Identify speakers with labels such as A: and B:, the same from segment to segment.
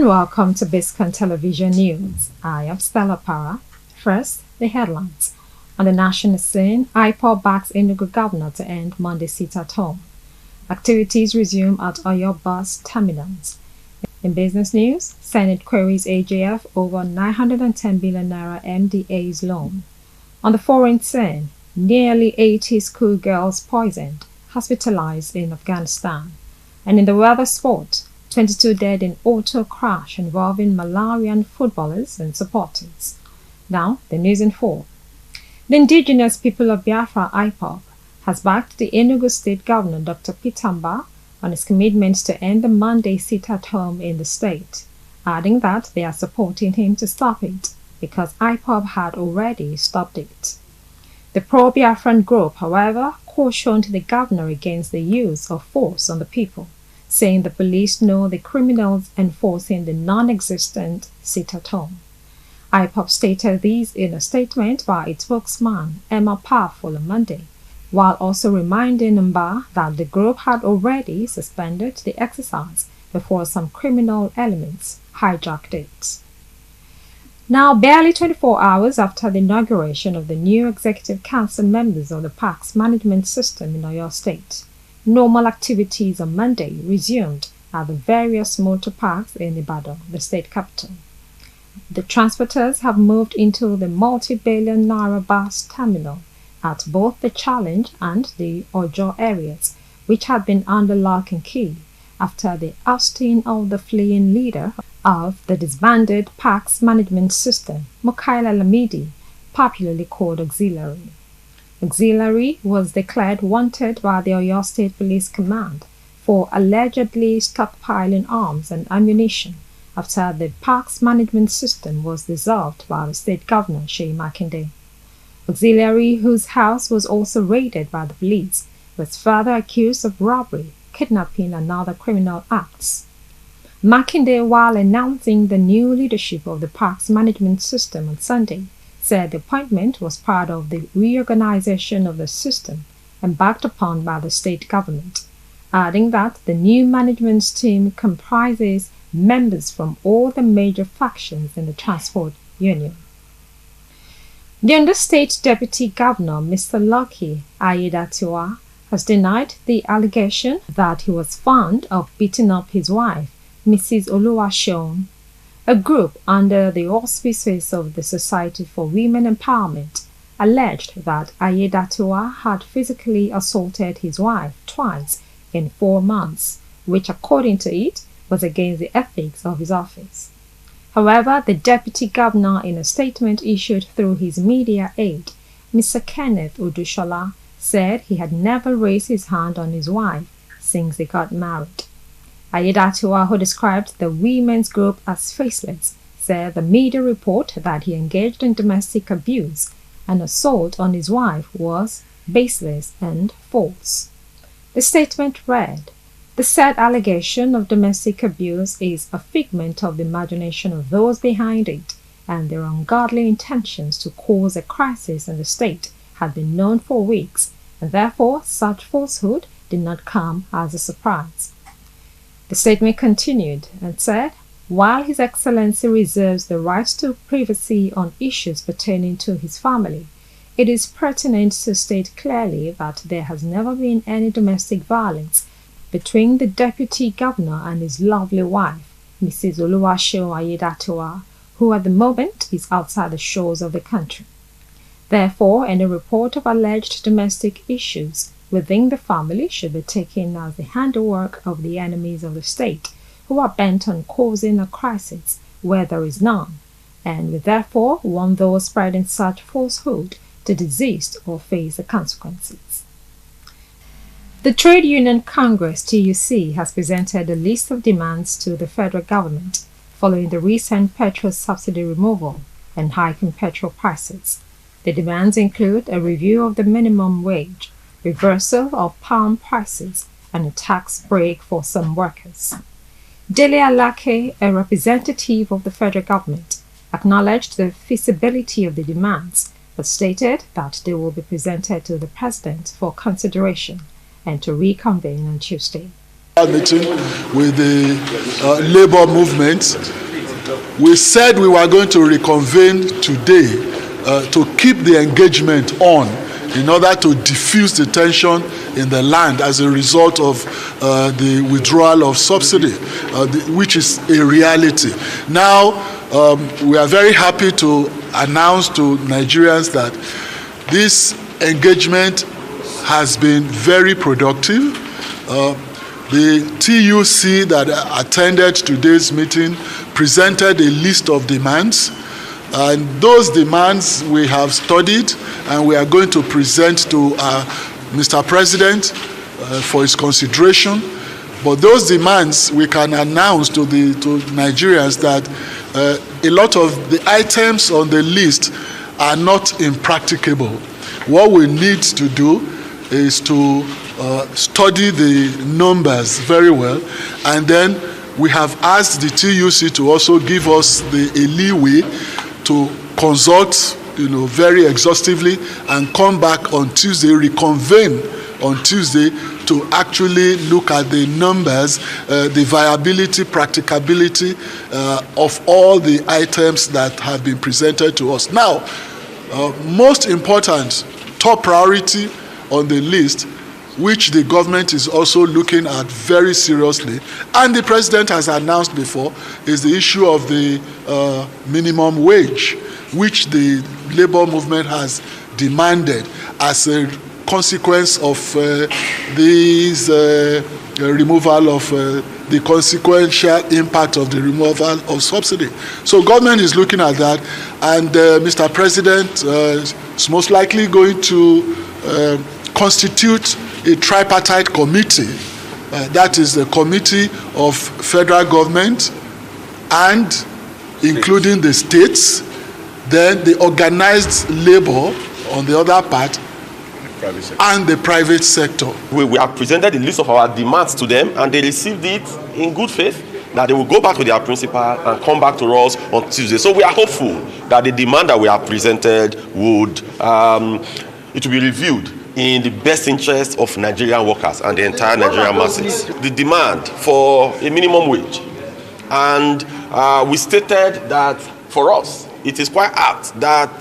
A: and welcome to Biscontv News. I am Stella Para. First, the headlines. On the national scene, IPOB backs Enugu governor to end Monday sit-at-home. Activities resume at Oyo bus terminals. In business news, Senate queries AJF over 910 billion naira MDA's loan. On the foreign scene, nearly 80 schoolgirls poisoned, hospitalized in Afghanistan. And in the weather sport, 22 dead in auto crash involving Malawian footballers and supporters. Now, the news in full. The indigenous people of Biafra, IPOB, has backed the Enugu State Governor, Dr. Pitamba, on his commitment to end the Monday sit-at-home in the state, adding that they are supporting him to stop it because IPOB had already stopped it. The pro-Biafran group, however, cautioned the governor against the use of force on the people, saying the police know the criminals enforcing the non-existent sit-at-home. IPOB stated this in a statement by its spokesman, Emma Powerful, on Monday, while also reminding Mba that the group had already suspended the exercise before some criminal elements hijacked it. Now, barely 24 hours after the inauguration of the new Executive Council members of the Parks Management System in Oyo State, normal activities on Monday resumed at the various motor parks in Ibadan, the state capital. The transporters have moved into the multi-billion naira bus terminal at both the Challenge and the Ojo areas, which had been under lock and key after the ousting of the fleeing leader of the disbanded Parks Management System, Mukaila Lamidi, popularly called Auxiliary. Auxiliary was declared wanted by the Oyo State Police Command for allegedly stockpiling arms and ammunition after the Parks Management System was dissolved by the state governor, Seyi Makinde. Auxiliary, whose house was also raided by the police, was further accused of robbery, kidnapping, and other criminal acts. Makinde, while announcing the new leadership of the Parks Management System on Sunday, said the appointment was part of the reorganization of the system embarked upon by the state government, adding that the new management team comprises members from all the major factions in the transport union. The Under-State Deputy Governor, Mr. Lucky Aiyedatiwa, has denied the allegation that he was found of beating up his wife, Mrs. Oluwaseun. A group under the auspices of the Society for Women Empowerment alleged that Aiyedatiwa had physically assaulted his wife twice in 4 months, which, according to it, was against the ethics of his office. However, the Deputy Governor, in a statement issued through his media aide, Mr. Kenneth Odushola, said he had never raised his hand on his wife since they got married. Aiyedatiwa, who described the women's group as faceless, said the media report that he engaged in domestic abuse and assault on his wife was baseless and false. The statement read, "The said allegation of domestic abuse is a figment of the imagination of those behind it, and their ungodly intentions to cause a crisis in the state had been known for weeks, and therefore such falsehood did not come as a surprise." The statement continued and said, "While His Excellency reserves the right to privacy on issues pertaining to his family, it is pertinent to state clearly that there has never been any domestic violence between the Deputy Governor and his lovely wife, Mrs. Oluwaseun Aiyedatiwa, who at the moment is outside the shores of the country. Therefore, any report of alleged domestic issues within the family should be taken as the handiwork of the enemies of the state, who are bent on causing a crisis where there is none, and we therefore want those spreading such falsehood to desist or face the consequences." The Trade Union Congress TUC has presented a list of demands to the federal government following the recent petrol subsidy removal and hike in petrol prices. The demands include a review of the minimum wage, reversal of palm prices, and a tax break for some workers. Dele Alake, a representative of the federal government, acknowledged the feasibility of the demands, but stated that they will be presented to the President for consideration and to reconvene on Tuesday.
B: Meeting with the labor movement. We said we were going to reconvene today to keep the engagement on in order to diffuse the tension in the land as a result of the withdrawal of subsidy, which is a reality. Now, we are very happy to announce to Nigerians that this engagement has been very productive. The TUC that attended today's meeting presented a list of demands, and those demands we have studied and we are going to present to Mr. President for his consideration. But those demands, we can announce to Nigerians that a lot of the items on the list are not impracticable. What we need to do is to study the numbers very well, and then we have asked the TUC to also give us a leeway to consult, very exhaustively, and come back on Tuesday, reconvene on Tuesday to actually look at the numbers, the viability, practicability of all the items that have been presented to us. Now, most important, top priority on the list, which the government is also looking at very seriously, and the president has announced before, is the issue of the minimum wage, which the labor movement has demanded as a consequence of these removal of the consequential impact of the removal of subsidy. So government is looking at that, and Mr. President is most likely going to constitute a tripartite committee. That is the committee of federal government and including the states, then the organized labor on the other part, and the private sector.
C: We have presented the list of our demands to them, and they received it in good faith that they will go back to their principal and come back to us on Tuesday. So we are hopeful that the demand that we have presented would it will be reviewed in the best interest of Nigerian workers and the entire Nigerian masses. The demand for a minimum wage, and we stated that for us it is quite apt that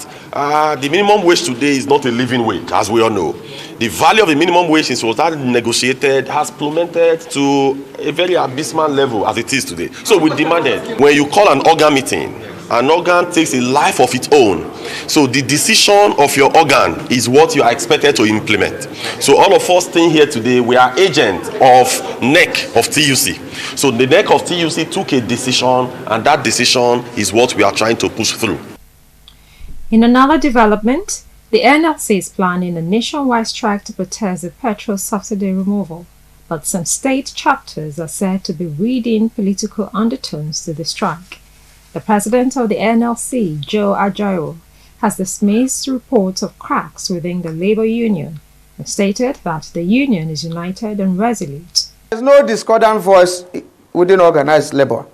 C: the minimum wage today is not a living wage, as we all know. The value of the minimum wage since it was started negotiated has plummeted to a very abysmal level as it is today. So we demanded, when you call an organ meeting, an organ takes a life of its own. So the decision of your organ is what you are expected to implement. So all of us staying here today, we are agents of NEC of TUC. So the NEC of TUC took a decision, and that decision is what we are trying to push through.
A: In another development, the NLC is planning a nationwide strike to protest the petrol subsidy removal, but some state chapters are said to be reading political undertones to the strike. The president of the NLC, Joe Ajaero, has dismissed reports of cracks within the labor union and stated that the union is united and resolute.
D: There is no discordant voice within organized labor.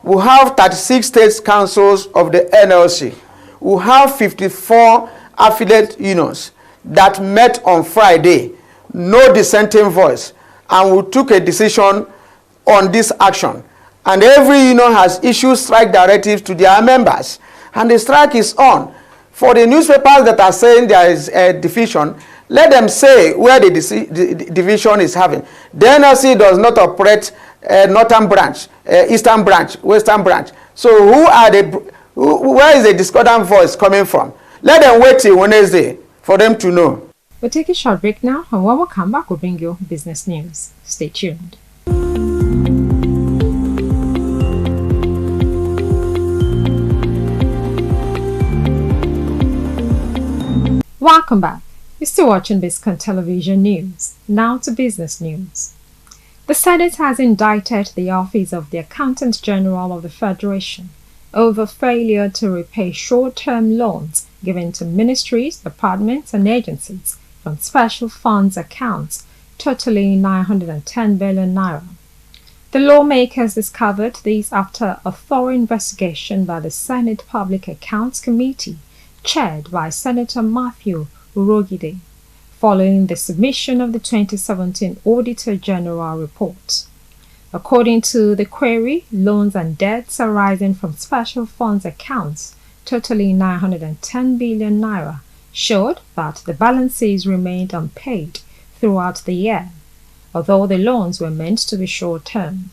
D: We have 36 state councils of the NLC. We have 54 affiliate unions that met on Friday, no dissenting voice, and we took a decision on this action. And every union has issued strike directives to their members, and the strike is on. For the newspapers that are saying there is a division, let them say where the division is having. The NLC does not operate northern branch, eastern branch, western branch. So where is the discordant voice coming from? Let them wait till Wednesday for them to know.
A: We'll take a short break now, and when we come back, we'll bring you business news. Stay tuned. Welcome back. You're still watching Biscontv News. Now to business news. The Senate has indicted the Office of the Accountant General of the Federation over failure to repay short-term loans given to ministries, departments, and agencies from special funds accounts totaling 910 billion naira. The lawmakers discovered this after a thorough investigation by the Senate Public Accounts Committee, chaired by Senator Matthew Urogide, following the submission of the 2017 Auditor General report. According to the query, loans and debts arising from special funds accounts totaling 910 billion naira showed that the balances remained unpaid throughout the year, although the loans were meant to be short-term.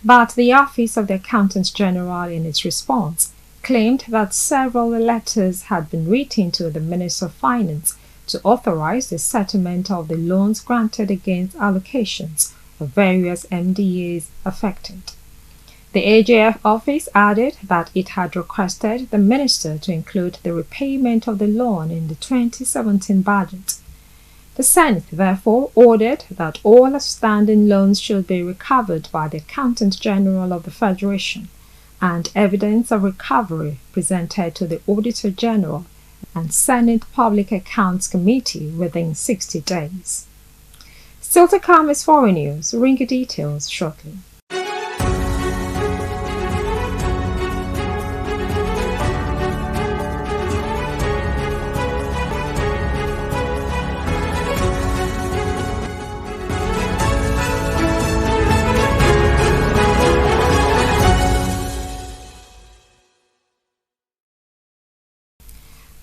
A: But the Office of the Accountant General, in its response, claimed that several letters had been written to the Minister of Finance to authorize the settlement of the loans granted against allocations of various MDAs affected. The AGF office added that it had requested the minister to include the repayment of the loan in the 2017 budget. The Senate therefore ordered that all outstanding loans should be recovered by the Accountant General of the Federation and evidence of recovery presented to the Auditor General and Senate Public Accounts Committee within 60 days. Still to come is foreign news. Ring your details shortly.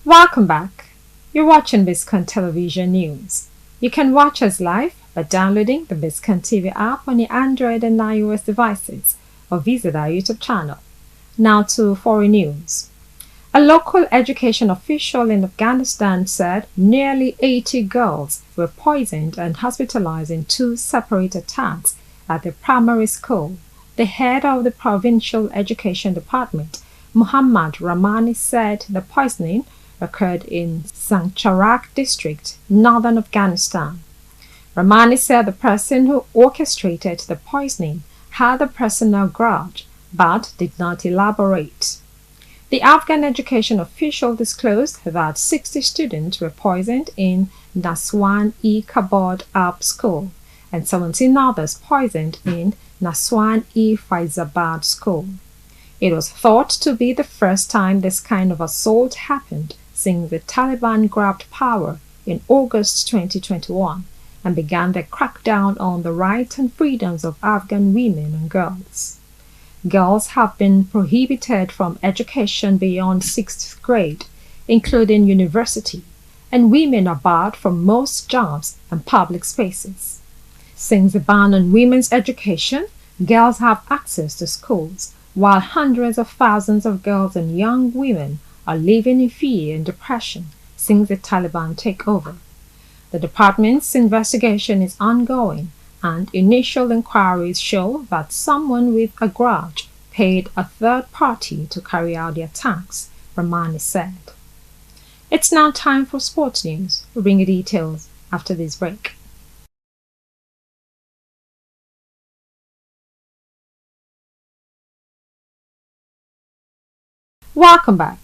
A: Welcome back. You're watching Biscontv News. You can watch us live by downloading the Biscontv app on your Android and iOS devices or visit our YouTube channel. Now to foreign news. A local education official in Afghanistan said nearly 80 girls were poisoned and hospitalized in 2 separate attacks at the primary school. The head of the Provincial Education Department, Muhammad Rahmani, said the poisoning occurred in Sangcharak district, northern Afghanistan. Rahmani said the person who orchestrated the poisoning had a personal grudge, but did not elaborate. The Afghan education official disclosed that 60 students were poisoned in Naswan-e-Kabod-Ab school and 17 others poisoned in Naswan-e-Faizabad school. It was thought to be the first time this kind of assault happened since the Taliban grabbed power in August 2021 and began their crackdown on the rights and freedoms of Afghan women and girls. Girls have been prohibited from education beyond 6th grade, including university, and women are barred from most jobs and public spaces. Since the ban on women's education, girls have access to schools, while hundreds of thousands of girls and young women are living in fear and depression since the Taliban takeover. The department's investigation is ongoing, and initial inquiries show that someone with a grudge paid a third party to carry out the attacks, Rahmani said. It's now time for sports news. We'll bring you details after this break. Welcome back.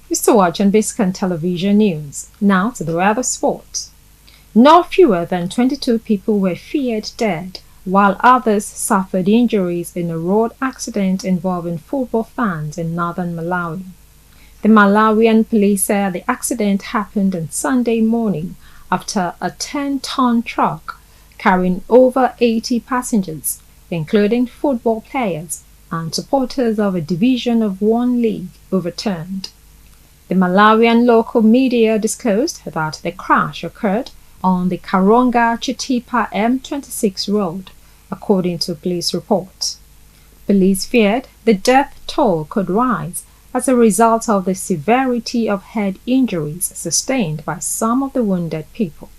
A: You're still watching Biscontv News. Now to the weather sports. No fewer than 22 people were feared dead, while others suffered injuries in a road accident involving football fans in northern Malawi. The Malawian police said the accident happened on Sunday morning after a 10-ton truck carrying over 80 passengers, including football players and supporters of a Division of 1 league, overturned. The Malawian local media disclosed that the crash occurred on the Karonga-Chitipa M26 road, according to police reports. Police feared the death toll could rise as a result of the severity of head injuries sustained by some of the wounded people.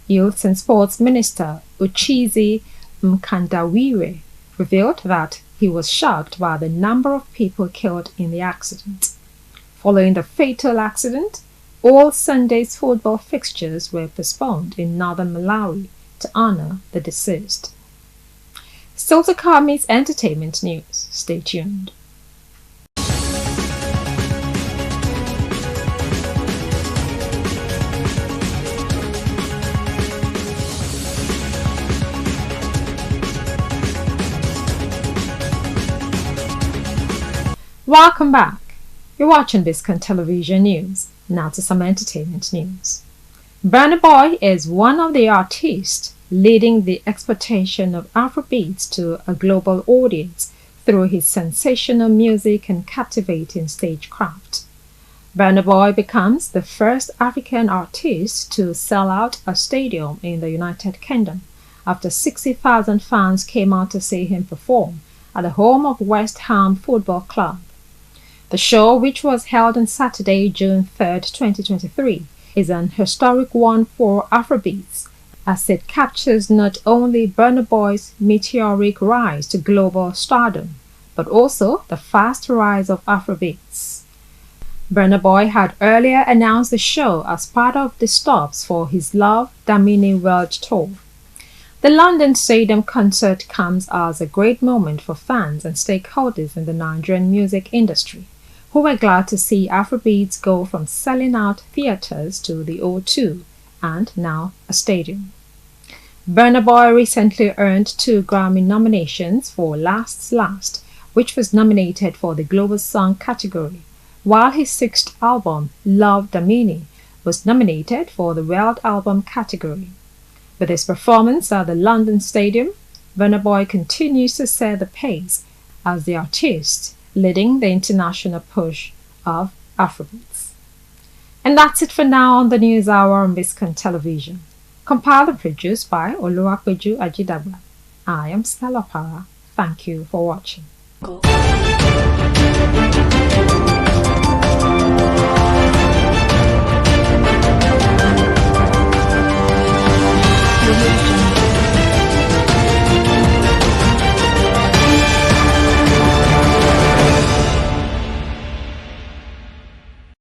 A: Youth and Sports Minister Uchizi Mkandawire revealed that he was shocked by the number of people killed in the accident. Following the fatal accident, all Sunday's football fixtures were postponed in northern Malawi to honor the deceased. Still to come is entertainment news. Stay tuned. Welcome back. You're watching Biscontv News. Now to some entertainment news. Burna Boy is one of the artists leading the exportation of Afrobeats to a global audience through his sensational music and captivating stagecraft. Burna Boy becomes the first African artist to sell out a stadium in the United Kingdom after 60,000 fans came out to see him perform at the home of West Ham Football Club. The show, which was held on Saturday, June 3, 2023, is an historic one for Afrobeats, as it captures not only Burna Boy's meteoric rise to global stardom, but also the fast rise of Afrobeats. Burna Boy had earlier announced the show as part of the stops for his Love Damini World Tour. The London Stadium concert comes as a great moment for fans and stakeholders in the Nigerian music industry, who were glad to see Afrobeats go from selling out theatres to the O2 and now a stadium. Burna Boy recently earned 2 Grammy nominations for Last's Last, which was nominated for the Global Song category, while his 6th album, Love Damini, was nominated for the World Album category. With his performance at the London Stadium, Burna Boy continues to set the pace as the artist leading the international push of Afrobeats. And that's it for now on the News Hour on Biscontv Television. Compiled and produced by Oluwapeju Ajidagba. I am Stella Para. Thank you for watching. Cool.